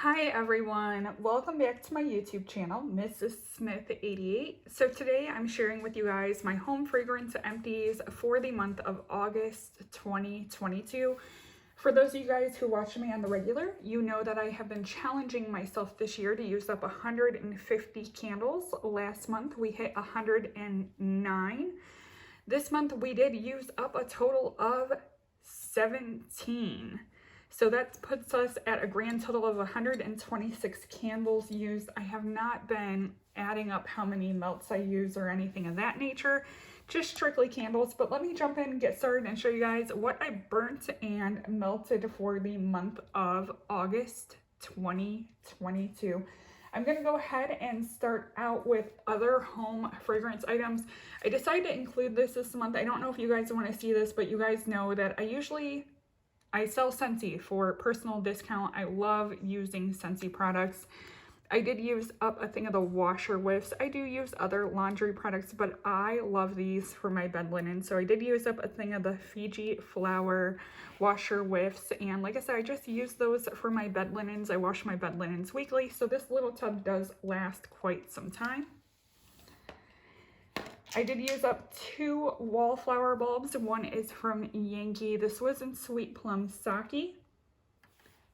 Hi everyone, welcome back to my YouTube channel, Mrs. Smith 88. So today I'm sharing with you guys my home fragrance empties for the month of August 2022. For those of you guys who watch me on the regular, you know that I have been challenging myself this year to use up 150 candles. Last month we hit 109. This month we did use up a total of 17. So that puts us at a grand total of 126 candles used. I have not been adding up how many melts I use or anything of that nature, just strictly candles. But let me jump in, get started, and show you guys what I burnt and melted for the month of August 2022. I'm going to go ahead and start out with other home fragrance items. I decided to include this month. I don't know if you guys want to see this, but you guys know that I sell Scentsy for personal discount. I love using Scentsy products. I did use up a thing of the washer whiffs. I do use other laundry products, but I love these for my bed linen. So I did use up a thing of the Fiji flower washer whiffs. And like I said, I just use those for my bed linens. I wash my bed linens weekly. So this little tub does last quite some time. I did use up 2 wallflower bulbs. One is from Yankee. This was in Sweet Plum Sake.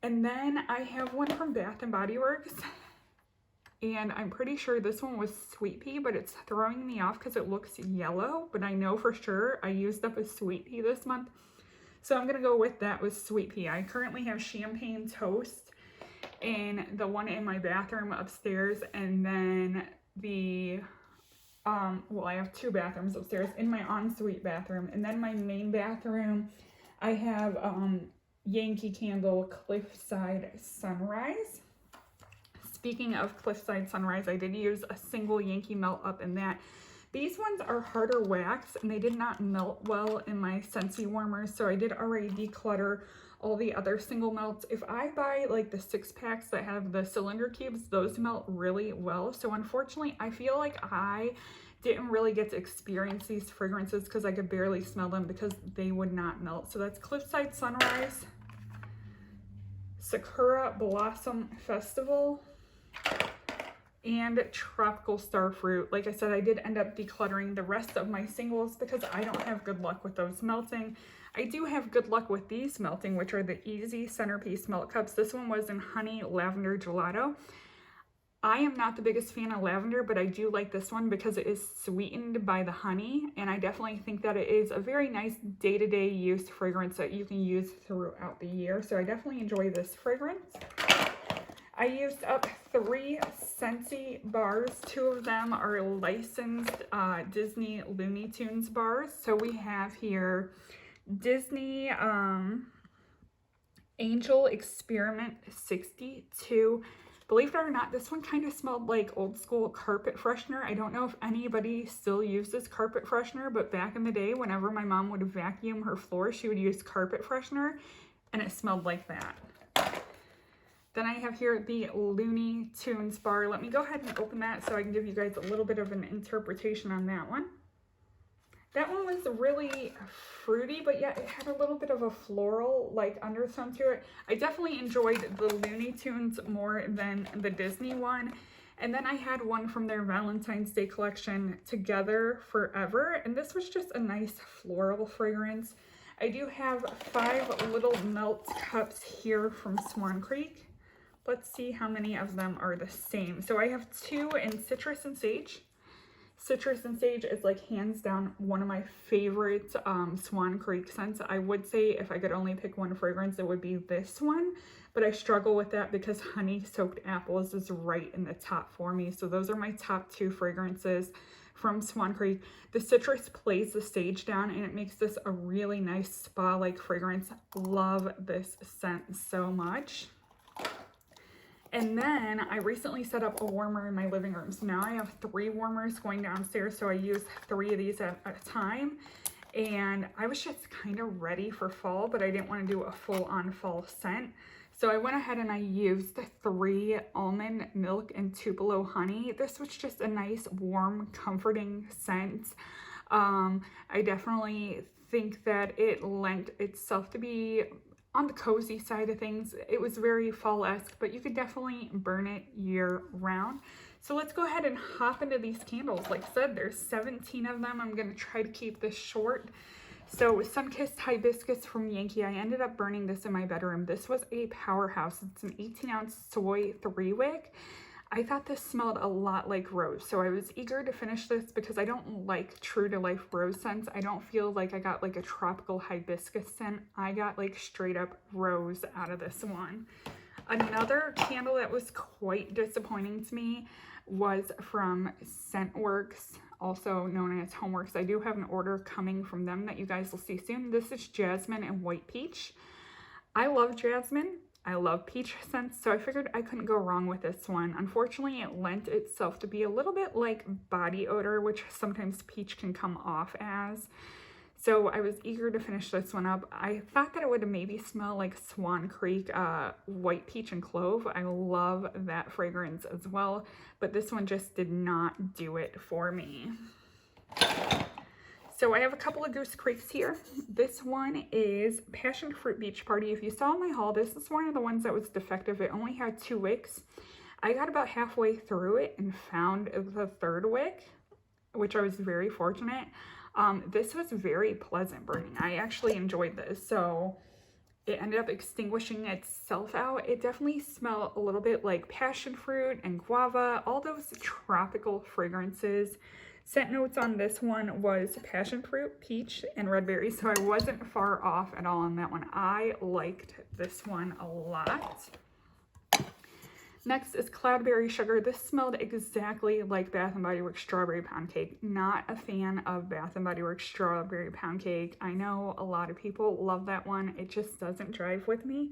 And then I have one from Bath & Body Works. And I'm pretty sure this one was Sweet Pea, but it's throwing me off because it looks yellow. But I know for sure I used up a Sweet Pea this month. So I'm going to go with that with Sweet Pea. I currently have Champagne Toast in the one in my bathroom upstairs. And then I have 2 bathrooms upstairs. In my ensuite bathroom, and then my main bathroom, I have Yankee Candle Cliffside Sunrise. Speaking of Cliffside Sunrise, I did use a single Yankee melt up in that. These ones are harder wax, and they did not melt well in my Scentsy warmers, so I did already declutter all the other single melts. If I buy like the 6-packs that have the cylinder cubes, those melt really well. So unfortunately, I feel like I didn't really get to experience these fragrances because I could barely smell them because they would not melt. So that's Cliffside Sunrise, Sakura Blossom Festival, and Tropical Starfruit. Like I said, I did end up decluttering the rest of my singles because I don't have good luck with those melting. I do have good luck with these melting, which are the Easy Centerpiece Melt Cups. This one was in Honey Lavender Gelato. I am not the biggest fan of lavender, but I do like this one because it is sweetened by the honey, and I definitely think that it is a very nice day-to-day use fragrance that you can use throughout the year. So I definitely enjoy this fragrance. I used up 3 Scentsy bars. 2 of them are licensed Disney Looney Tunes bars. So we have here Disney Angel Experiment 62. Believe it or not, this one kind of smelled like old school carpet freshener. I don't know if anybody still uses carpet freshener, but back in the day, whenever my mom would vacuum her floor, she would use carpet freshener, and it smelled like that. Then I have here the Looney Tunes Bar. Let me go ahead and open that so I can give you guys a little bit of an interpretation on that one. That one was really fruity, but yet it had a little bit of a floral like undertone to it. I definitely enjoyed the Looney Tunes more than the Disney one. And then I had one from their Valentine's Day collection, Together Forever, and this was just a nice floral fragrance. I do have 5 little melt cups here from Swan Creek. Let's see how many of them are the same. So I have 2 in Citrus and Sage. Citrus and Sage is like hands down one of my favorite Swan Creek scents. I would say if I could only pick one fragrance, it would be this one, but I struggle with that because Honey Soaked Apples is right in the top for me. So those are my top 2 fragrances from Swan Creek. The citrus plays the sage down, and it makes this a really nice spa-like fragrance. Love this scent so much. And then I recently set up a warmer in my living room. So now I have 3 warmers going downstairs. So I use 3 of these at a time. And I was just kind of ready for fall, but I didn't want to do a full-on fall scent. So I went ahead and I used 3 almond milk and Tupelo honey. This was just a nice, warm, comforting scent. I definitely think that it lent itself to be on the cozy side of things. It was very fall-esque, but you could definitely burn it year round. So let's go ahead and hop into these candles. Like I said, there's 17 of them. I'm gonna try to keep this short. So Sun-Kissed Hibiscus from Yankee. I ended up burning this in my bedroom. This was a powerhouse. It's an 18-ounce soy 3-wick. I thought this smelled a lot like rose, so I was eager to finish this because I don't like true to life rose scents. I don't feel like I got like a tropical hibiscus scent. I got like straight up rose out of this one. Another candle that was quite disappointing to me was from Scentworks, also known as Homeworks. I do have an order coming from them that you guys will see soon. This is Jasmine and White Peach. I love Jasmine. I love peach scents, so I figured I couldn't go wrong with this one. Unfortunately, it lent itself to be a little bit like body odor, which sometimes peach can come off as. So I was eager to finish this one up. I thought that it would maybe smell like Swan Creek White Peach and Clove. I love that fragrance as well, but this one just did not do it for me. So I have a couple of Goose Creeks here. This one is Passion Fruit Beach Party. If you saw my haul, this is one of the ones that was defective. It only had 2 wicks. I got about halfway through it and found the 3rd wick, which I was very fortunate. This was very pleasant burning. I actually enjoyed this. So it ended up extinguishing itself out. It definitely smelled a little bit like passion fruit and guava, all those tropical fragrances. Scent notes on this one was passion fruit, peach, and red berry, so I wasn't far off at all on that one. I liked this one a lot. Next is Cloudberry Sugar. This smelled exactly like Bath & Body Works Strawberry Pound Cake. Not a fan of Bath & Body Works Strawberry Pound Cake. I know a lot of people love that one. It just doesn't drive with me.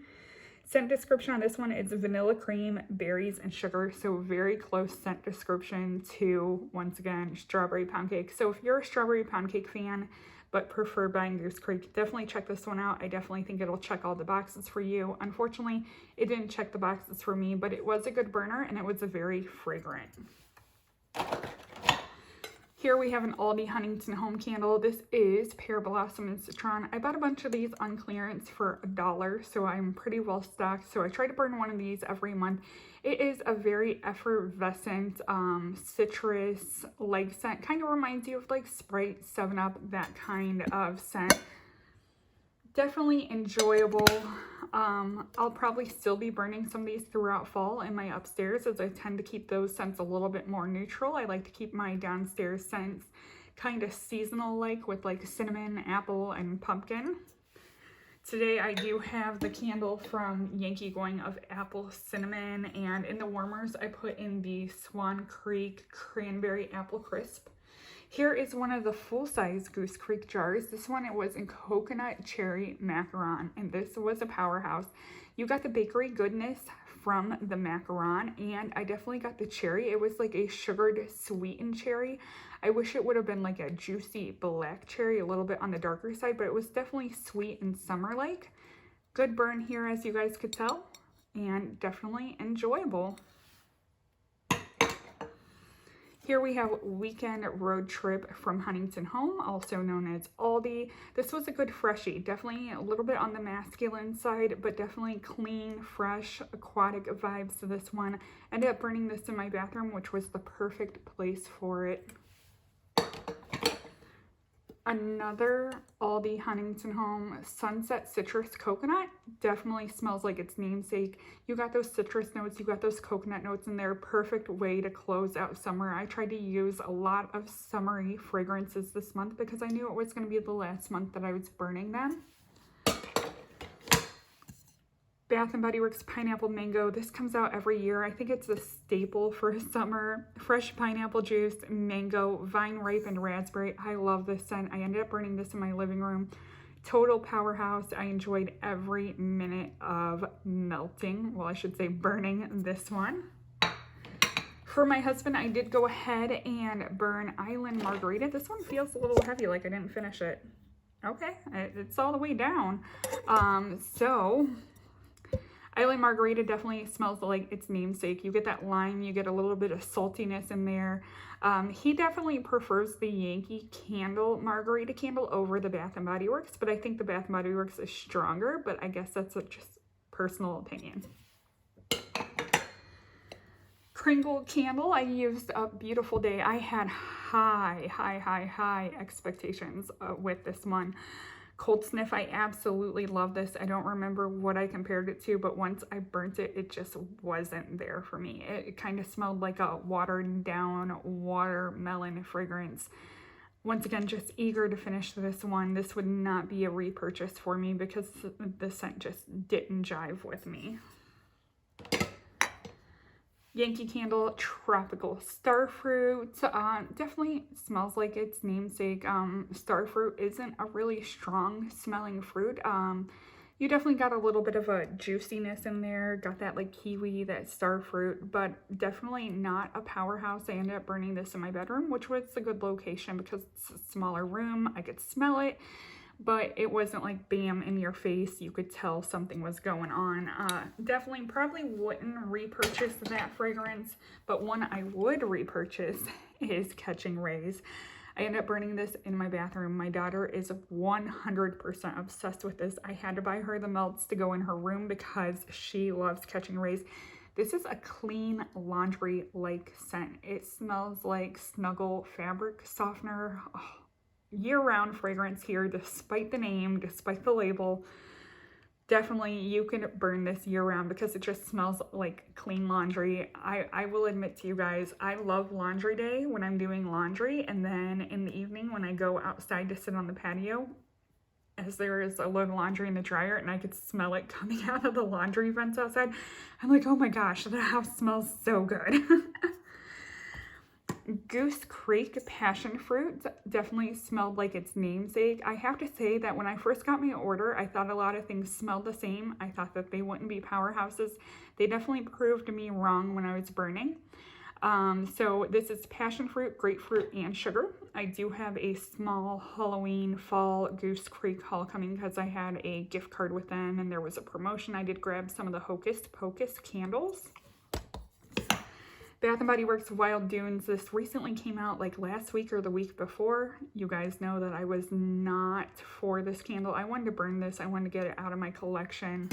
Scent description on this one is vanilla cream, berries, and sugar. So very close scent description to, once again, Strawberry Pound Cake. So if you're a Strawberry Pound Cake fan but prefer buying Goose Creek, definitely check this one out. I definitely think it'll check all the boxes for you. Unfortunately, it didn't check the boxes for me, but it was a good burner and it was a very fragrant. Here we have an Aldi Huntington Home Candle. This is Pear Blossom and Citron. I bought a bunch of these on clearance for $1, so I'm pretty well stocked. So I try to burn one of these every month. It is a very effervescent citrus leg scent. Kind of reminds you of like Sprite, 7-Up, that kind of scent. Definitely enjoyable. I'll probably still be burning some of these throughout fall in my upstairs, as I tend to keep those scents a little bit more neutral. I like to keep my downstairs scents kind of seasonal, like with like cinnamon, apple, and pumpkin. Today I do have the candle from Yankee going of apple cinnamon, and in the warmers I put in the Swan Creek Cranberry Apple Crisp. Here is one of the full-size Goose Creek jars. This one, it was in coconut cherry macaron, and this was a powerhouse. You got the bakery goodness from the macaron, and I definitely got the cherry. It was like a sugared sweetened cherry. I wish it would have been like a juicy black cherry, a little bit on the darker side, but it was definitely sweet and summer-like. Good burn here, as you guys could tell, and definitely enjoyable. Here we have Weekend Road Trip from Huntington Home, also known as Aldi. This was a good freshie, definitely a little bit on the masculine side, but definitely clean, fresh, aquatic vibes to this one. Ended up burning this in my bathroom, which was the perfect place for it. Another Aldi Huntington Home Sunset Citrus Coconut. Definitely smells like its namesake. You got those citrus notes, you got those coconut notes in there. Perfect way to close out summer. I tried to use a lot of summery fragrances this month because I knew it was going to be the last month that I was burning them. Bath & Body Works Pineapple Mango. This comes out every year. I think it's a staple for summer. Fresh pineapple juice, mango, vine ripened raspberry. I love this scent. I ended up burning this in my living room. Total powerhouse. I enjoyed every minute of melting. Well, I should say burning this one. For my husband, I did go ahead and burn Island Margarita. This one feels a little heavy, like I didn't finish it. Okay, it's all the way down. Island Margarita definitely smells like its namesake. You get that lime, you get a little bit of saltiness in there. He definitely prefers the Yankee candle, Margarita candle, over the Bath & Body Works, but I think the Bath & Body Works is stronger, but I guess that's just personal opinion. Kringle candle, I used a Beautiful Day. I had high expectations with this one. Cold Sniff, I absolutely love this. I don't remember what I compared it to, but once I burnt it, it just wasn't there for me. It kind of smelled like a watered down watermelon fragrance. Once again, just eager to finish this one. This would not be a repurchase for me because the scent just didn't jive with me. Yankee candle, Tropical Starfruit. Definitely smells like its namesake. Starfruit isn't a really strong smelling fruit. You definitely got a little bit of a juiciness in there. Got that like kiwi, that starfruit, but definitely not a powerhouse. I ended up burning this in my bedroom, which was a good location because it's a smaller room. I could smell it, but it wasn't like bam in your face. You could tell something was going on. Definitely probably wouldn't repurchase that fragrance, but one I would repurchase is Catching Rays. I ended up burning this in my bathroom. My daughter is 100% obsessed with this. I had to buy her the melts to go in her room because she loves Catching Rays. This is a clean laundry-like scent. It smells like Snuggle fabric softener. Oh, year-round fragrance here, despite the name, despite the label. Definitely you can burn this year-round because it just smells like clean laundry. I will admit to you guys, I love laundry day when I'm doing laundry, and then in the evening when I go outside to sit on the patio, as there is a load of laundry in the dryer and I could smell it coming out of the laundry vents outside, I'm like, oh my gosh, the house smells so good. Goose Creek Passion Fruit definitely smelled like its namesake. I have to say that when I first got my order, I thought a lot of things smelled the same. I thought that they wouldn't be powerhouses. They definitely proved me wrong when I was burning. So this is passion fruit, grapefruit, and sugar. I do have a small Halloween fall Goose Creek haul coming because I had a gift card with them and there was a promotion. I did grab some of the Hocus Pocus candles. Bath & Body Works Wild Dunes. This recently came out like last week or the week before. You guys know that I was not for this candle. I wanted to burn this. I wanted to get it out of my collection.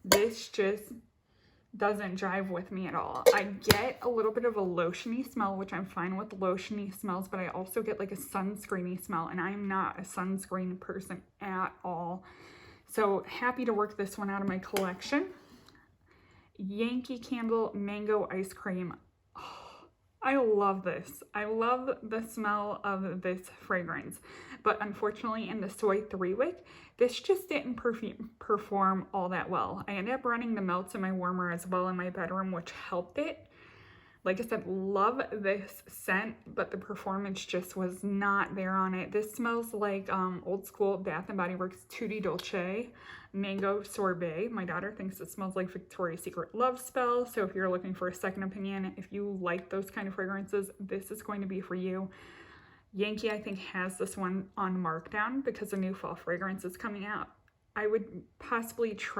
This just doesn't jive with me at all. I get a little bit of a lotiony smell, which I'm fine with lotiony smells, but I also get like a sunscreeny smell, and I'm not a sunscreen person at all. So happy to work this one out of my collection. Yankee Candle Mango Ice Cream. I love this. I love the smell of this fragrance, but unfortunately in the soy 3-wick, this just didn't perform all that well. I ended up running the melts in my warmer as well in my bedroom, which helped it. Like I said, love this scent, but the performance just was not there on it. This smells like old school Bath & Body Works Tutti Dolce Mango Sorbet. My daughter thinks it smells like Victoria's Secret Love Spell. So if you're looking for a second opinion, if you like those kind of fragrances, this is going to be for you. Yankee, I think, has this one on markdown because a new fall fragrance is coming out. I would possibly try